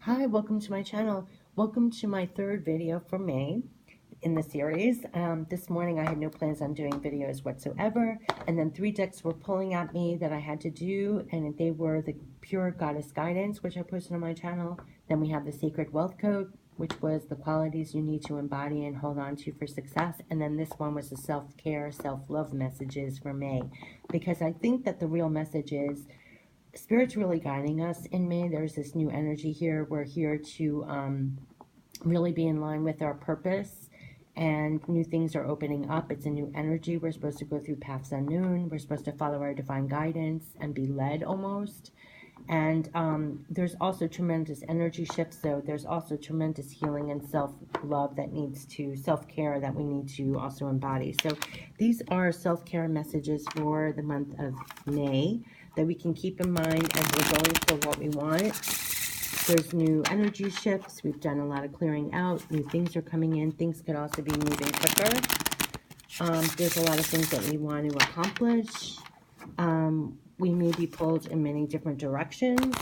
Hi, welcome to my channel. Welcome to my third video for May in the series. This morning I had no plans on doing videos whatsoever, and then 3 decks were pulling at me that I had to do, and they were the Pure Goddess Guidance, which I posted on my channel. Then we have the Sacred Wealth Code, which was the qualities you need to embody and hold on to for success. And then this one was the self-care, self-love messages for May, because I think that the real message is Spirit's really guiding us in May. There's this new energy here. We're here to really be in line with our purpose, and new things are opening up. It's a new energy. We're supposed to go through paths unknown. We're supposed to follow our divine guidance and be led almost. And there's also tremendous energy shifts. So there's also tremendous healing and self-love that needs to, self-care that we need to also embody. So these are self-care messages for the month of May that we can keep in mind as we're going for what we want. There's new energy shifts. We've done a lot of clearing out. New things are coming in. Things could also be moving quicker. There's a lot of things that we want to accomplish. We may be pulled in many different directions,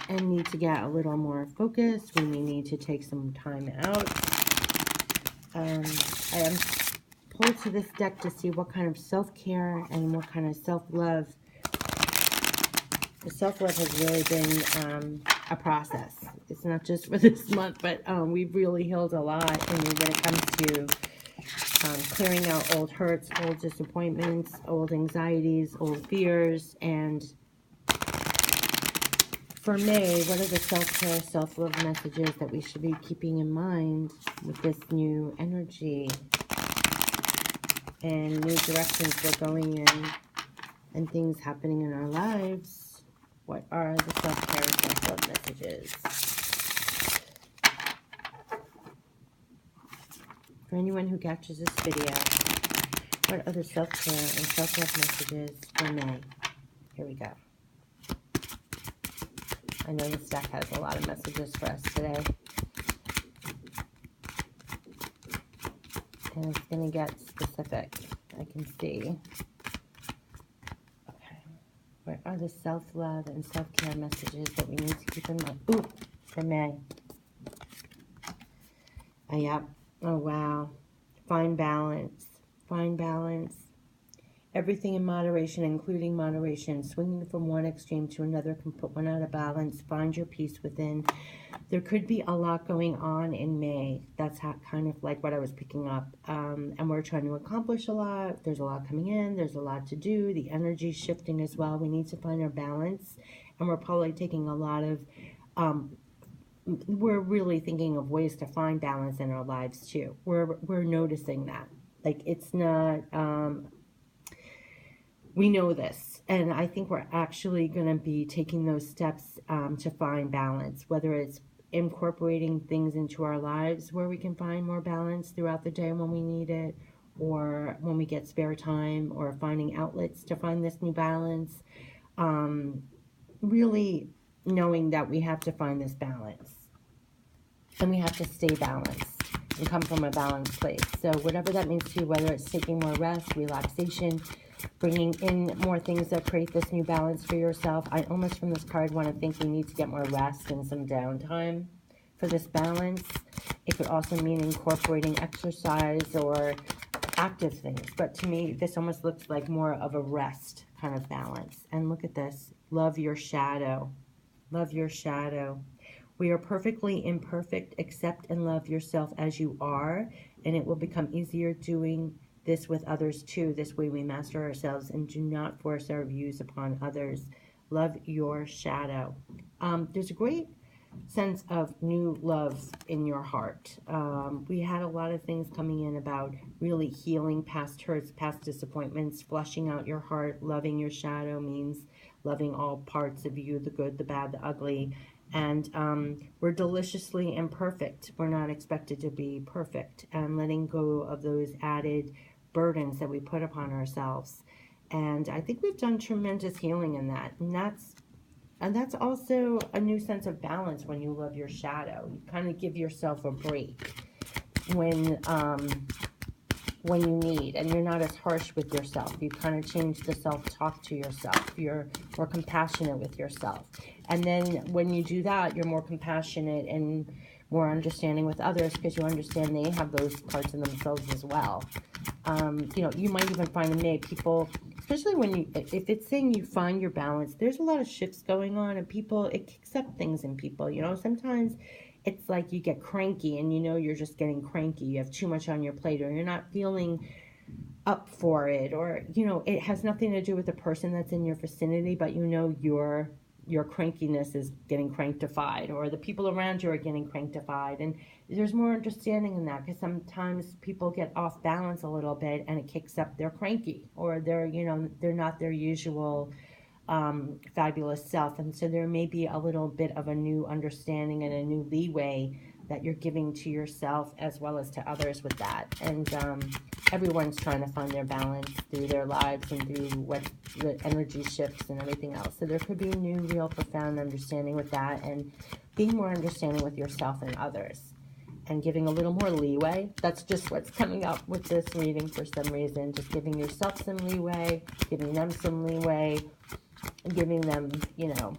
and need to get a little more focused. We may need to take some time out. I am pulled to this deck to see what kind of self-care and what kind of self-love. The self-love has really been a process. It's not just for this month, but we've really healed a lot. And when it comes to clearing out old hurts, old disappointments, old anxieties, old fears. And for May, what are the self-care, self-love messages that we should be keeping in mind with this new energy and new directions we're going in and things happening in our lives? What are the self-care, self-love messages? For anyone who catches this video, what are the self-care and self-love messages for May? Here we go. I know this deck has a lot of messages for us today. And it's going to get specific, I can see. Okay. What are the self-love and self-care messages that we need to keep in mind? Ooh, for May. Yep. Oh, wow. Find balance. Find balance. Everything in moderation, including moderation. Swinging from one extreme to another can put one out of balance. Find your peace within. There could be a lot going on in May. That's kind of like what I was picking up. And we're trying to accomplish a lot. There's a lot coming in. There's a lot to do. The energy's shifting as well. We need to find our balance. And we're probably taking a lot of... we're really thinking of ways to find balance in our lives too. We're noticing that. Like, it's not... we know this, and I think we're actually going to be taking those steps to find balance, whether it's incorporating things into our lives where we can find more balance throughout the day when we need it, or when we get spare time, or finding outlets to find this new balance. Really knowing that we have to find this balance, and we have to stay balanced and come from a balanced place. So whatever that means to you, whether it's taking more rest, relaxation, bringing in more things that create this new balance for yourself. I almost from this card want to think we need to get more rest and some downtime for this balance. It could also mean incorporating exercise or active things. But to me, this almost looks like more of a rest kind of balance. And look at this. Love your shadow. Love your shadow. We are perfectly imperfect. Accept and love yourself as you are, and it will become easier doing this with others too. This way we master ourselves and do not force our views upon others. Love your shadow. There's a great sense of new love in your heart. We had a lot of things coming in about really healing past hurts, past disappointments, flushing out your heart. Loving your shadow means loving all parts of you, the good, the bad, the ugly. And we're deliciously imperfect. We're not expected to be perfect. And letting go of those added burdens that we put upon ourselves. And I think we've done tremendous healing in that. And that's also a new sense of balance when you love your shadow. You kind of give yourself a break when when you need, and you're not as harsh with yourself. You kind of change the self-talk to yourself. You're more compassionate with yourself. And then when you do that, you're more compassionate and more understanding with others, because you understand they have those parts in themselves as well. You know, you might even find in May people, especially when you, if it's saying you find your balance, there's a lot of shifts going on, and people, it kicks up things in people. You know, sometimes it's like you get cranky, and you know you're just getting cranky. You have too much on your plate, or you're not feeling up for it, or, you know, it has nothing to do with the person that's in your vicinity, but you know your crankiness is getting cranktified, or the people around you are getting cranktified, and there's more understanding in that, because sometimes people get off balance a little bit and it kicks up their cranky, or they're, you know, they're not their usual fabulous self, and so there may be a little bit of a new understanding and a new leeway that you're giving to yourself as well as to others with that. And everyone's trying to find their balance through their lives and through what the energy shifts and everything else. So there could be new, real, profound understanding with that, and being more understanding with yourself and others, and giving a little more leeway. That's just what's coming up with this reading for some reason. Just giving yourself some leeway, giving them some leeway, and giving them, you know,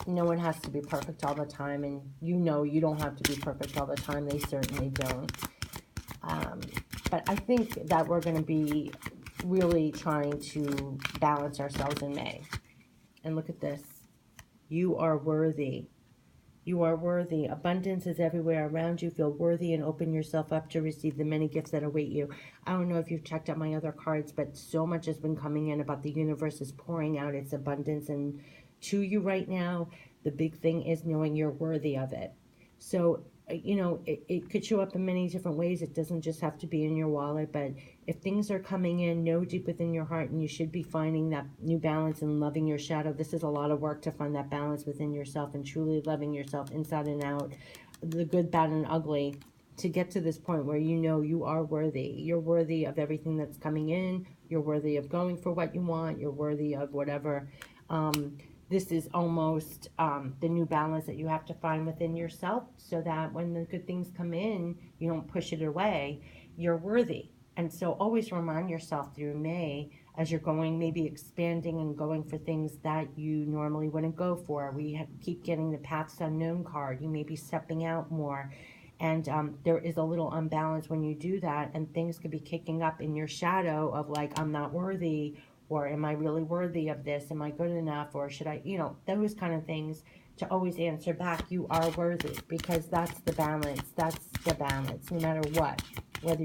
no one has to be perfect all the time, and you know you don't have to be perfect all the time. They certainly don't. But I think that we're going to be really trying to balance ourselves in May. And look at this. You are worthy. You are worthy. Abundance is everywhere around you. Feel worthy and open yourself up to receive the many gifts that await you. I don't know if you've checked out my other cards, but so much has been coming in about the universe is pouring out its abundance and to you right now. The big thing is knowing you're worthy of it. So, you know, it could show up in many different ways. It doesn't just have to be in your wallet, but if things are coming in, know deep within your heart, and you should be finding that new balance and loving your shadow. This is a lot of work to find that balance within yourself and truly loving yourself inside and out, the good, bad, and ugly, to get to this point where you know you are worthy. You're worthy of everything that's coming in. You're worthy of going for what you want. You're worthy of whatever. This is almost the new balance that you have to find within yourself, so that when the good things come in, you don't push it away. You're worthy. And so always remind yourself through May, as you're going, maybe expanding and going for things that you normally wouldn't go for. Keep getting the Paths Unknown card. You may be stepping out more. And there is a little unbalance when you do that, and things could be kicking up in your shadow of like, I'm not worthy, or am I really worthy of this? Am I good enough? Or should I, you know, those kind of things, to always answer back, you are worthy, because that's the balance. That's the balance, no matter what. Whether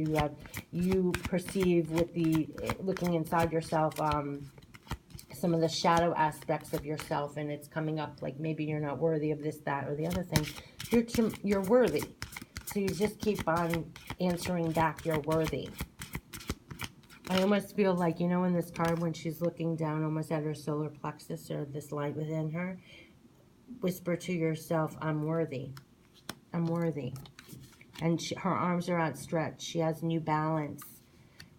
you perceive with the, looking inside yourself, some of the shadow aspects of yourself, and it's coming up like maybe you're not worthy of this, that, or the other thing. You're worthy. So you just keep on answering back, you're worthy. I almost feel like, you know, in this card, when she's looking down almost at her solar plexus, or this light within her, whisper to yourself, I'm worthy. I'm worthy. And her arms are outstretched. She has new balance.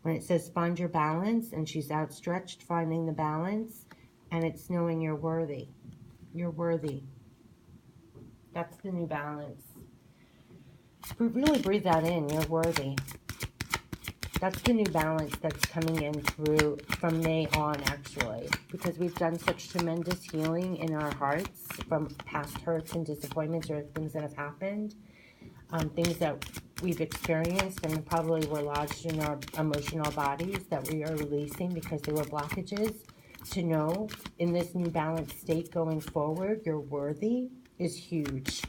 When it says find your balance, and she's outstretched, finding the balance, and it's knowing you're worthy. You're worthy. That's the new balance. Really breathe that in. You're worthy. That's the new balance that's coming in through from May on, actually, because we've done such tremendous healing in our hearts from past hurts and disappointments, or things that have happened, things that we've experienced and probably were lodged in our emotional bodies that we are releasing because they were blockages. To know in this new balanced state going forward, you're worthy is huge.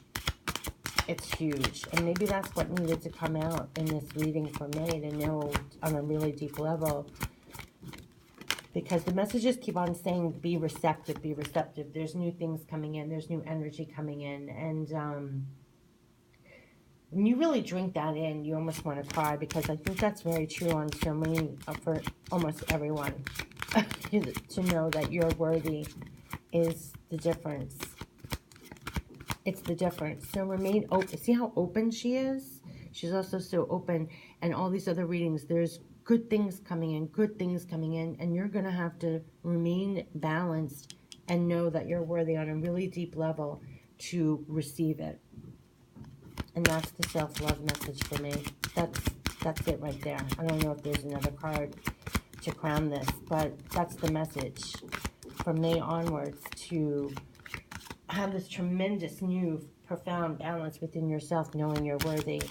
It's huge. And maybe that's what needed to come out in this reading for May, to know on a really deep level. Because the messages keep on saying, be receptive, be receptive. There's new things coming in. There's new energy coming in. And when you really drink that in, you almost want to cry, because I think that's very true on so many, for almost everyone. To know that you're worthy is the difference. It's the difference. So remain open. See how open she is? She's also so open. And all these other readings, there's good things coming in, good things coming in. And you're going to have to remain balanced and know that you're worthy on a really deep level to receive it. And that's the self-love message for me. That's That's it right there. I don't know if there's another card to crown this, but that's the message from May onwards, to have this tremendous new profound balance within yourself, knowing you're worthy.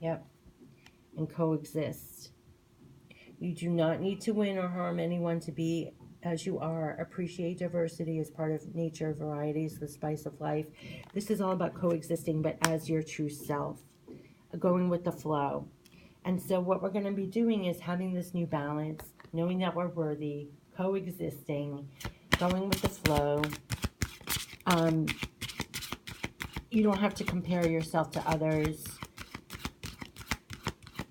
Yep. And coexist. You do not need to win or harm anyone to be as you are. Appreciate diversity as part of nature. Variety is the spice of life. This is all about coexisting, but as your true self, going with the flow. And so what we're going to be doing is having this new balance, knowing that we're worthy, coexisting, going with the flow. You don't have to compare yourself to others.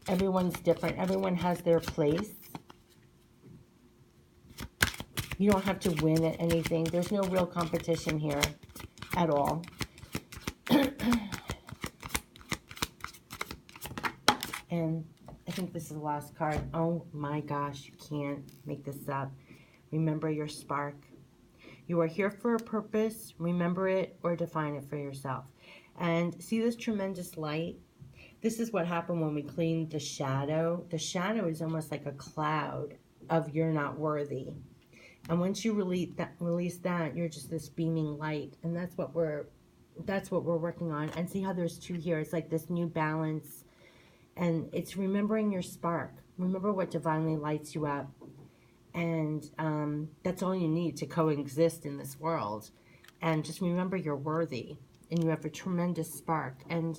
Everyone's different. Everyone has their place. You don't have to win at anything. There's no real competition here at all. And I think this is the last card. Oh my gosh, you can't make this up. Remember your spark. You are here for a purpose. Remember it or define it for yourself. And see this tremendous light? This is what happened when we cleaned the shadow. The shadow is almost like a cloud of you're not worthy. And once you release that, you're just this beaming light. And that's what we're working on. And see how there's two here. It's like this new balance. And it's remembering your spark. Remember what divinely lights you up. And that's all you need to coexist in this world. And just remember you're worthy. And you have a tremendous spark. And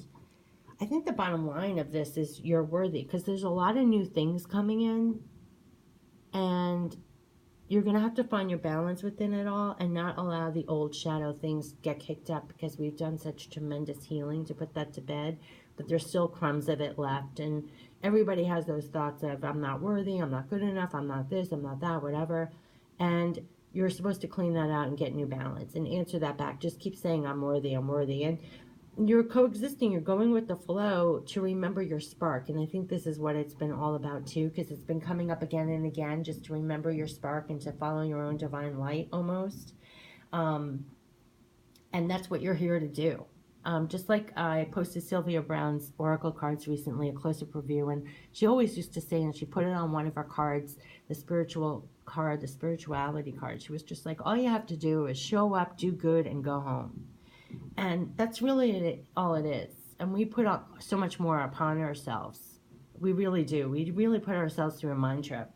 I think the bottom line of this is you're worthy. Because there's a lot of new things coming in. And you're going to have to find your balance within it all. And not allow the old shadow things get kicked up. Because we've done such tremendous healing to put that to bed. But there's still crumbs of it left. And everybody has those thoughts of, I'm not worthy, I'm not good enough, I'm not this, I'm not that, whatever. And you're supposed to clean that out and get new balance and answer that back. Just keep saying, I'm worthy, I'm worthy. And you're coexisting, you're going with the flow to remember your spark. And I think this is what it's been all about too, because it's been coming up again and again, just to remember your spark and to follow your own divine light almost. And that's what you're here to do. Just like I posted Sylvia Brown's Oracle cards recently, a close-up review, and she always used to say, and she put it on one of her cards, the spiritual card, the spirituality card. She was just like, all you have to do is show up, do good, and go home. And that's really all it is. And we put up so much more upon ourselves. We really do. We really put ourselves through a mind trip.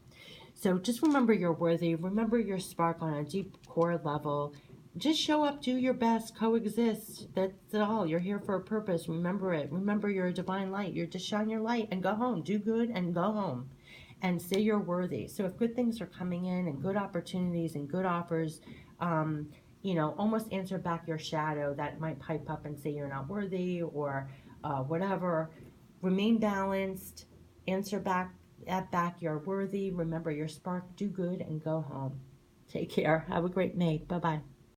So just remember you're worthy. Remember your spark on a deep core level. Just show up, do your best, coexist. That's all. You're here for a purpose. Remember it. Remember you're a divine light. You're just shine your light and go home. Do good and go home. And say you're worthy. So if good things are coming in and good opportunities and good offers, you know, almost answer back your shadow that might pipe up and say you're not worthy or whatever. Remain balanced. Answer back you're worthy. Remember your spark. Do good and go home. Take care. Have a great May. Bye-bye.